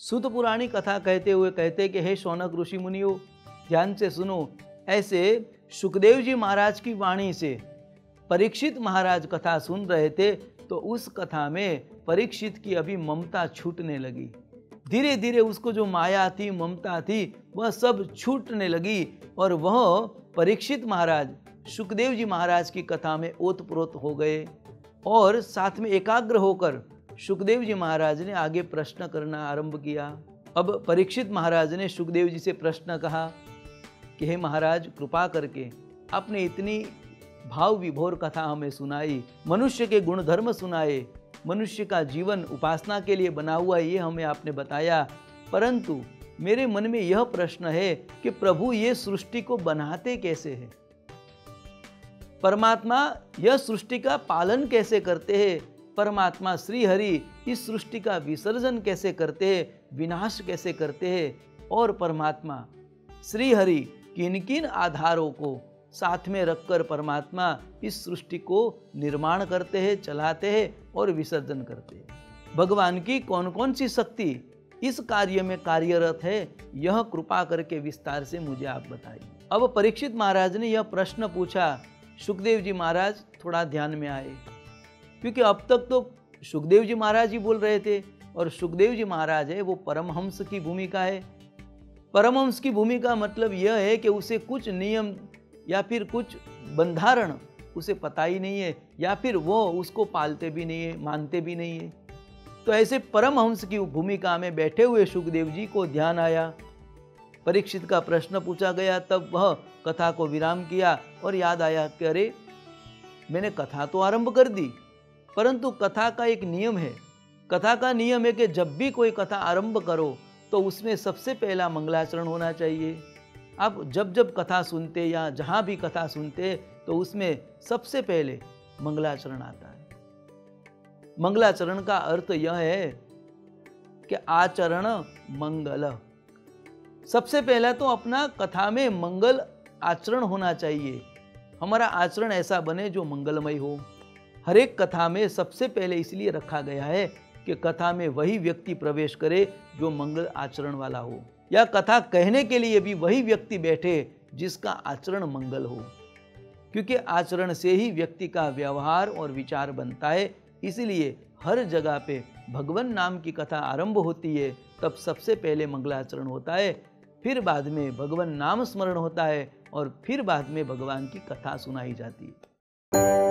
सूत पुराणी कथा कहते हुए कहते कि हे शौनक ऋषि मुनियों, ध्यान से सुनो। ऐसे सुखदेव जी महाराज की वाणी से परीक्षित महाराज कथा सुन रहे थे, तो उस कथा में परीक्षित की अभी ममता छूटने लगी। धीरे धीरे उसको जो माया थी, ममता थी, वह सब छूटने लगी और वह परीक्षित महाराज सुखदेव जी महाराज की कथा में ओतप्रोत हो गए और साथ में एकाग्र होकर सुखदेव जी महाराज ने आगे प्रश्न करना आरंभ किया। अब परीक्षित महाराज ने सुखदेव जी से प्रश्न कहा कि हे महाराज, कृपा करके आपने इतनी भाव विभोर कथा हमें सुनाई, मनुष्य के गुण धर्म सुनाए, मनुष्य का जीवन उपासना के लिए बना हुआ ये हमें आपने बताया, परंतु मेरे मन में यह प्रश्न है कि प्रभु ये सृष्टि को बनाते कैसे हैं? परमात्मा यह सृष्टि का पालन कैसे करते हैं? परमात्मा श्री हरि इस सृष्टि का विसर्जन कैसे करते हैं, विनाश कैसे करते हैं? और परमात्मा श्री हरि किन किन आधारों को साथ में रखकर परमात्मा इस सृष्टि को निर्माण करते हैं, चलाते हैं और विसर्जन करते हैं? भगवान की कौन कौन सी शक्ति इस कार्य में कार्यरत है, यह कृपा करके विस्तार से मुझे आप बताइए। अब परीक्षित महाराज ने यह प्रश्न पूछा। सुखदेव जी महाराज थोड़ा ध्यान में आए, क्योंकि अब तक तो सुखदेव जी महाराज ही बोल रहे थे और सुखदेव जी महाराज है वो परमहंस की भूमिका है। परमहंस की भूमिका मतलब यह है कि उसे कुछ नियम या फिर कुछ बंधारण उसे पता ही नहीं है, या फिर वो उसको पालते भी नहीं है, मानते भी नहीं है। तो ऐसे परमहंस की भूमिका में बैठे हुए सुखदेव जी को ध्यान आया, परीक्षित का प्रश्न पूछा गया, तब वह कथा को विराम किया और याद आया कि अरे, मैंने कथा तो आरंभ कर दी, परंतु कथा का एक नियम है। कथा का नियम है कि जब भी कोई कथा आरंभ करो तो उसमें सबसे पहला मंगलाचरण होना चाहिए। आप जब जब कथा सुनते या जहाँ भी कथा सुनते तो उसमें सबसे पहले मंगलाचरण आता है। मंगलाचरण का अर्थ यह है कि आचरण मंगल। सबसे पहला तो अपना कथा में मंगल आचरण होना चाहिए। हमारा आचरण ऐसा बने जो मंगलमय हो। हर एक कथा में सबसे पहले इसलिए रखा गया है कि कथा में वही व्यक्ति प्रवेश करे जो मंगल आचरण वाला हो, या कथा कहने के लिए भी वही व्यक्ति बैठे जिसका आचरण मंगल हो, क्योंकि आचरण से ही व्यक्ति का व्यवहार और विचार बनता है। इसलिए हर जगह पे भगवान नाम की कथा आरंभ होती है, तब सबसे पहले मंगलाचरण होता है, फिर बाद में भगवान नाम स्मरण होता है और फिर बाद में भगवान की कथा सुनाई जाती है।